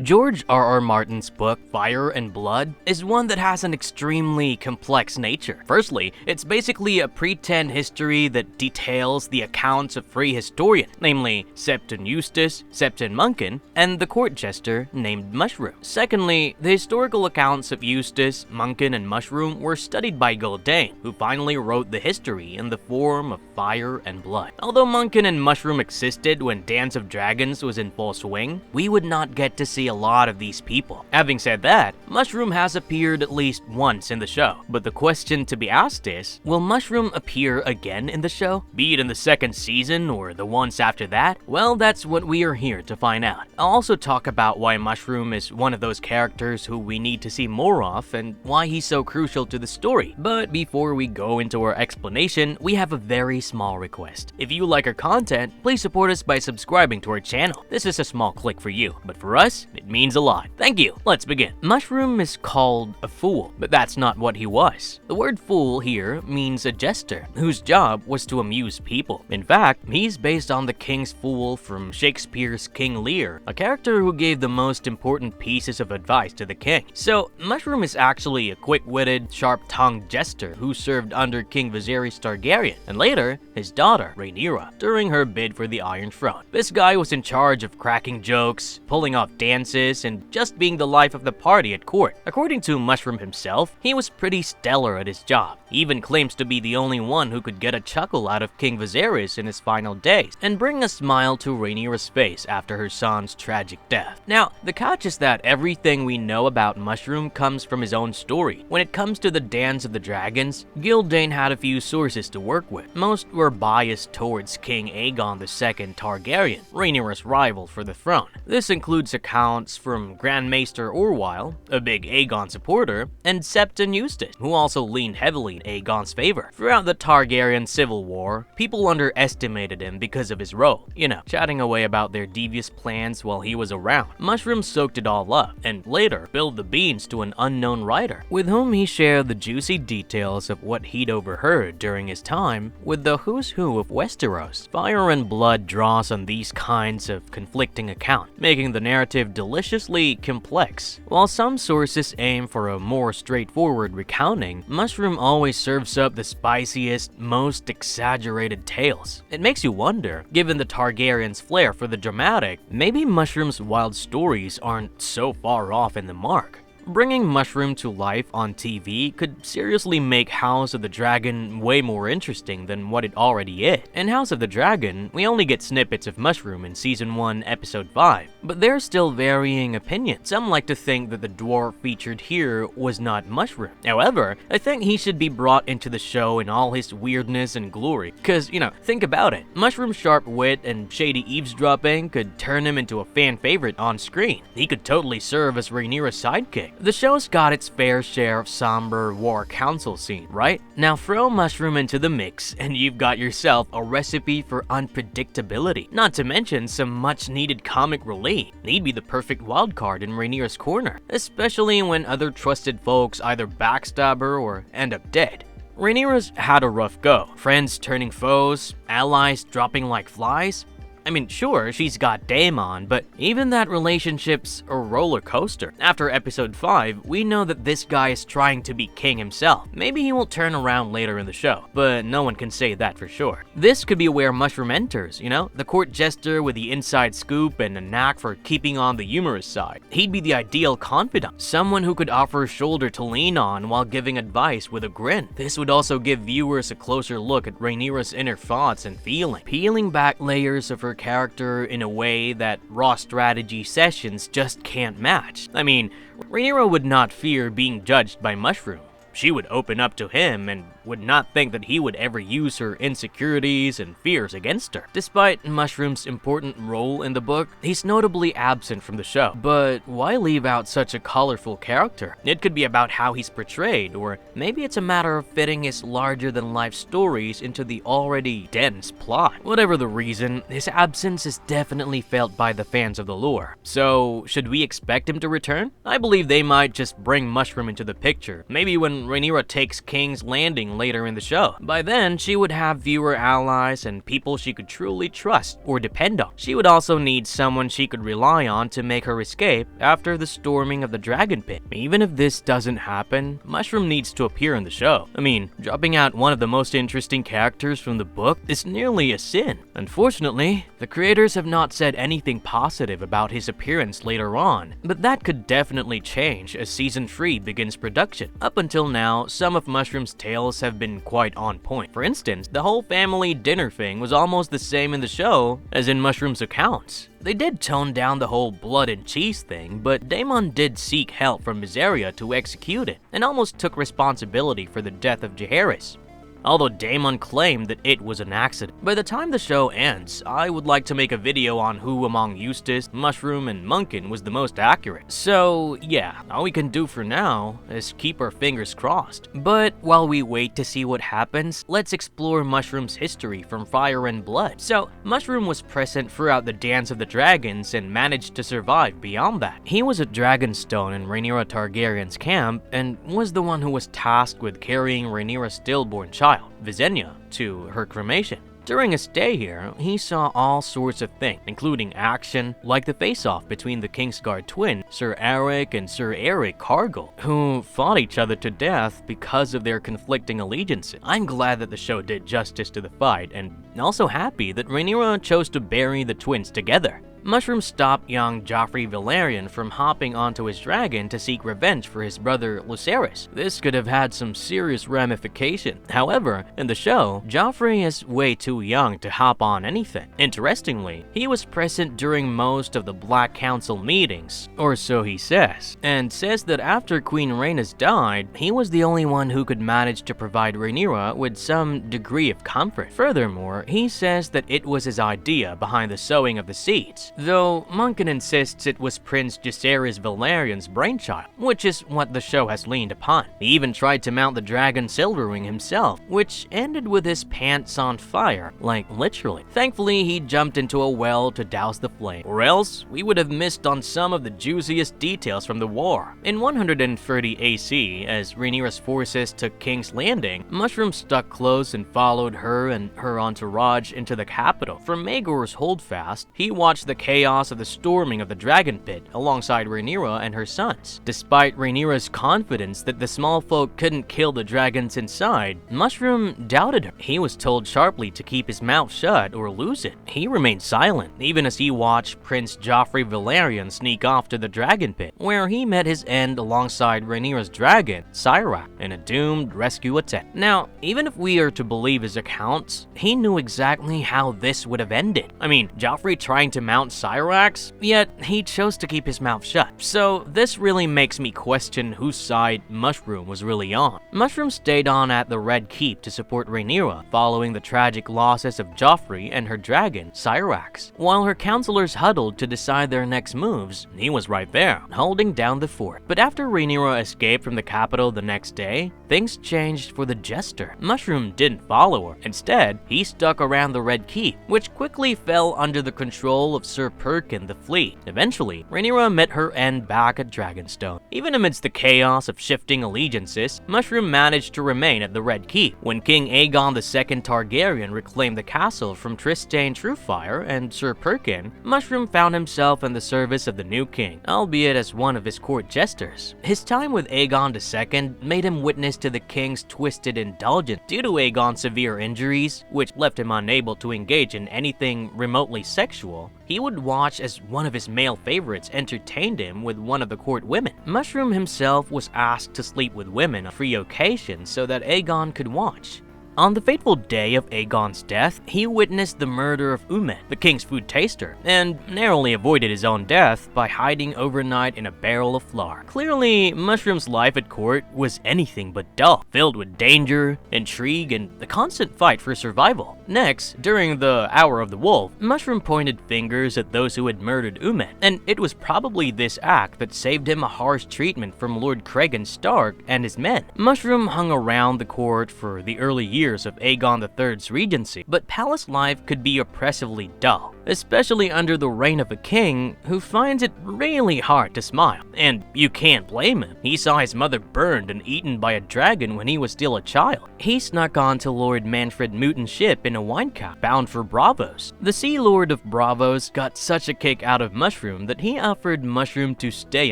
George R.R. Martin's book, Fire and Blood, is one that has an extremely complex nature. Firstly, it's basically a pretend history that details the accounts of three historians, namely Septon Eustace, Septon Munkun, and the court jester named Mushroom. Secondly, the historical accounts of Eustace, Munkun, and Mushroom were studied by Gyldayn, who finally wrote the history in the form of Fire and Blood. Although Munkun and Mushroom existed when Dance of Dragons was in full swing, we would not get to see a lot of these people. Having said that, Mushroom has appeared at least once in the show, but the question to be asked is, will Mushroom appear again in the show? Be it in the second season or the ones after that? Well, that's what we are here to find out. I'll also talk about why Mushroom is one of those characters who we need to see more of and why he's so crucial to the story. But before we go into our explanation, we have a very small request. If you like our content, please support us by subscribing to our channel. This is a small click for you, but for us, it means a lot. Thank you. Let's begin. Mushroom is called a fool, but that's not what he was. The word fool here means a jester, whose job was to amuse people. In fact, he's based on the King's Fool from Shakespeare's King Lear, a character who gave the most important pieces of advice to the king. So, Mushroom is actually a quick-witted, sharp-tongued jester who served under King Viserys Targaryen, and later, his daughter, Rhaenyra, during her bid for the Iron Throne. This guy was in charge of cracking jokes, pulling off dances, and just being the life of the party at court. According to Mushroom himself, he was pretty stellar at his job. He even claims to be the only one who could get a chuckle out of King Viserys in his final days, and bring a smile to Rhaenyra's face after her son's tragic death. Now, the catch is that everything we know about Mushroom comes from his own story. When it comes to the Dance of the Dragons, Gyldayn had a few sources to work with. Most were biased towards King Aegon II Targaryen, Rhaenyra's rival for the throne. This includes accounts from Grand Maester Orwyle, a big Aegon supporter, and Septon Eustace, who also leaned heavily in Aegon's favor. Throughout the Targaryen Civil War, people underestimated him because of his role, chatting away about their devious plans while he was around. Mushroom soaked it all up, and later spilled the beans to an unknown writer, with whom he shared the juicy details of what he'd overheard during his time with the who's who of Westeros. Fire and Blood draws on these kinds of conflicting accounts, making the narrative deliciously complex. While some sources aim for a more straightforward recounting, Mushroom always serves up the spiciest, most exaggerated tales. It makes you wonder, given the Targaryens' flair for the dramatic, maybe Mushroom's wild stories aren't so far off in the mark. Bringing Mushroom to life on TV could seriously make House of the Dragon way more interesting than what it already is. In House of the Dragon, we only get snippets of Mushroom in Season 1, Episode 5, but there's still varying opinions. Some like to think that the dwarf featured here was not Mushroom. However, I think he should be brought into the show in all his weirdness and glory, cause, think about it. Mushroom's sharp wit and shady eavesdropping could turn him into a fan favorite on screen. He could totally serve as Rhaenyra's sidekick. The show's got its fair share of somber war council scene, right? Now throw Mushroom into the mix and you've got yourself a recipe for unpredictability, not to mention some much needed comic relief. He'd be the perfect wildcard in Rhaenyra's corner, especially when other trusted folks either backstab her or end up dead. Rhaenyra's had a rough go, friends turning foes, allies dropping like flies. I mean, sure, she's got Daemon, but even that relationship's a roller coaster. After episode 5, we know that this guy is trying to be king himself. Maybe he will turn around later in the show, but no one can say that for sure. This could be where Mushroom enters, the court jester with the inside scoop and a knack for keeping on the humorous side. He'd be the ideal confidant, someone who could offer a shoulder to lean on while giving advice with a grin. This would also give viewers a closer look at Rhaenyra's inner thoughts and feelings, peeling back layers of her character in a way that raw strategy sessions just can't match. I mean, Rhaenyra would not fear being judged by Mushroom. She would open up to him and would not think that he would ever use her insecurities and fears against her. Despite Mushroom's important role in the book, he's notably absent from the show. But why leave out such a colorful character? It could be about how he's portrayed, or maybe it's a matter of fitting his larger-than-life stories into the already dense plot. Whatever the reason, his absence is definitely felt by the fans of the lore. So, should we expect him to return? I believe they might just bring Mushroom into the picture, maybe when Rhaenyra takes King's Landing king later in the show. By then, she would have fewer allies and people she could truly trust or depend on. She would also need someone she could rely on to make her escape after the storming of the dragon pit. Even if this doesn't happen, Mushroom needs to appear in the show. I mean, dropping out one of the most interesting characters from the book is nearly a sin. Unfortunately, the creators have not said anything positive about his appearance later on, but that could definitely change as Season 3 begins production. Up until now, some of Mushroom's tales have been quite on point. For instance, the whole family dinner thing was almost the same in the show as in Mushroom's accounts. They did tone down the whole blood and cheese thing, but Daemon did seek help from Miseria to execute it, and almost took responsibility for the death of Jaehaerys, although Daemon claimed that it was an accident. By the time the show ends, I would like to make a video on who among Eustace, Mushroom, and Munkun was the most accurate. So yeah, all we can do for now is keep our fingers crossed. But while we wait to see what happens, let's explore Mushroom's history from Fire and Blood. So Mushroom was present throughout the Dance of the Dragons and managed to survive beyond that. He was at Dragonstone in Rhaenyra Targaryen's camp and was the one who was tasked with carrying Rhaenyra's stillborn child, Visenya, to her cremation. During his stay here, he saw all sorts of things, including action like the face-off between the Kingsguard twins, Sir Eric and Sir Eric Cargill, who fought each other to death because of their conflicting allegiances. I'm glad that the show did justice to the fight, and also happy that Rhaenyra chose to bury the twins together. Mushroom stopped young Joffrey Valerian from hopping onto his dragon to seek revenge for his brother Lucerys. This could have had some serious ramifications. However, in the show, Joffrey is way too young to hop on anything. Interestingly, he was present during most of the Black Council meetings, or so he says, and says that after Queen Rhaenys died, he was the only one who could manage to provide Rhaenyra with some degree of comfort. Furthermore, he says that it was his idea behind the sowing of the seeds, though Munkun insists it was Prince Jaehaerys Valerian's brainchild, which is what the show has leaned upon. He even tried to mount the dragon Silverwing himself, which ended with his pants on fire, like literally. Thankfully, he jumped into a well to douse the flame, or else we would have missed on some of the juiciest details from the war. In 130 AC, as Rhaenyra's forces took King's Landing, Mushroom stuck close and followed her and her entourage into the capital. From Maegor's holdfast, he watched the chaos of the storming of the dragon pit alongside Rhaenyra and her sons. Despite Rhaenyra's confidence that the small folk couldn't kill the dragons inside, Mushroom doubted her. He was told sharply to keep his mouth shut or lose it. He remained silent, even as he watched Prince Joffrey Valerian sneak off to the dragon pit, where he met his end alongside Rhaenyra's dragon, Cyrak, in a doomed rescue attempt. Now, even if we are to believe his accounts, he knew exactly how this would have ended. I mean, Joffrey trying to mount Cyrax, yet he chose to keep his mouth shut. So this really makes me question whose side Mushroom was really on. Mushroom stayed on at the Red Keep to support Rhaenyra following the tragic losses of Joffrey and her dragon, Cyrax. While her counselors huddled to decide their next moves, he was right there, holding down the fort. But after Rhaenyra escaped from the capital the next day, things changed for the Jester. Mushroom didn't follow her. Instead, he stuck around the Red Keep, which quickly fell under the control of Sir Perkin the Fleet. Eventually, Rhaenyra met her end back at Dragonstone. Even amidst the chaos of shifting allegiances, Mushroom managed to remain at the Red Keep. When King Aegon II Targaryen reclaimed the castle from Trystane Truefire and Sir Perkin, Mushroom found himself in the service of the new king, albeit as one of his court jesters. His time with Aegon II made him witness to the king's twisted indulgence. Due to Aegon's severe injuries, which left him unable to engage in anything remotely sexual, he would watch as one of his male favorites entertained him with one of the court women. Mushroom himself was asked to sleep with women on 3 occasions so that Aegon could watch. On the fateful day of Aegon's death, he witnessed the murder of Umen, the king's food taster, and narrowly avoided his own death by hiding overnight in a barrel of flour. Clearly, Mushroom's life at court was anything but dull, filled with danger, intrigue, and the constant fight for survival. Next, during the Hour of the Wolf, Mushroom pointed fingers at those who had murdered Umen, and it was probably this act that saved him a harsh treatment from Lord Cregan Stark and his men. Mushroom hung around the court for the early years of Aegon III's regency, but palace life could be oppressively dull. especially under the reign of a king who finds it really hard to smile. And you can't blame him. He saw his mother burned and eaten by a dragon when he was still a child. He snuck onto Lord Manfred Muten's ship in a wine cup, bound for Bravos. The Sea Lord of Bravos got such a kick out of Mushroom that he offered Mushroom to stay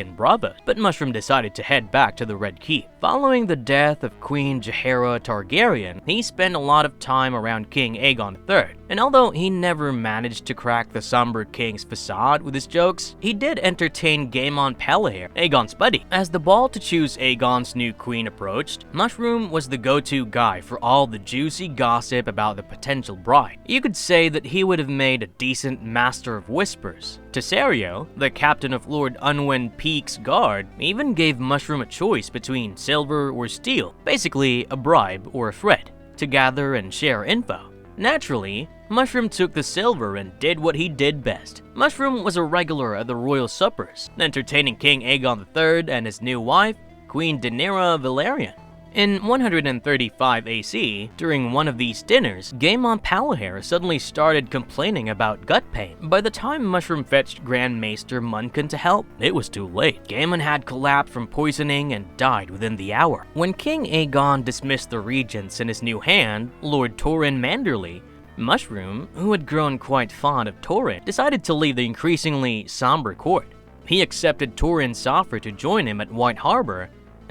in Bravos, but Mushroom decided to head back to the Red Keep. Following the death of Queen Jaehaera Targaryen, he spent a lot of time around King Aegon III, and although he never managed to crack the Somber King's facade with his jokes, he did entertain Gaemon Palahair, Aegon's buddy. As the ball to choose Aegon's new queen approached, Mushroom was the go-to guy for all the juicy gossip about the potential bride. You could say that he would have made a decent master of whispers. Tesserio, the captain of Lord Unwin Peake's guard, even gave Mushroom a choice between silver or steel, basically a bribe or a threat, to gather and share info. Naturally, Mushroom took the silver and did what he did best. Mushroom was a regular at the royal suppers, entertaining King Aegon III and his new wife, Queen Daenerys Velaryon. In 135 AC, during one of these dinners, Gaemon Palahair suddenly started complaining about gut pain. By the time Mushroom fetched Grand Maester Munkun to help, it was too late. Gaemon had collapsed from poisoning and died within the hour. When King Aegon dismissed the regents and his new hand, Lord Torrhen Manderly, Mushroom, who had grown quite fond of Torrhen, decided to leave the increasingly somber court. He accepted Torrhen's offer to join him at White Harbor,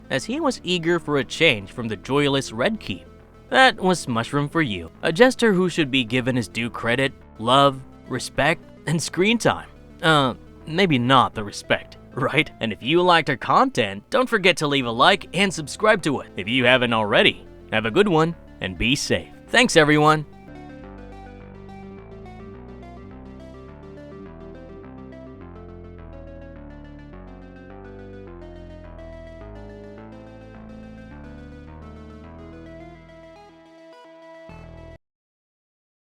as he was eager for a change from the joyless Red Keep. That was Mushroom for you, a jester who should be given his due credit, love, respect, and screen time. Maybe not the respect, right? And if you liked our content, don't forget to leave a like and subscribe to it if you haven't already. Have a good one, and be safe. Thanks everyone!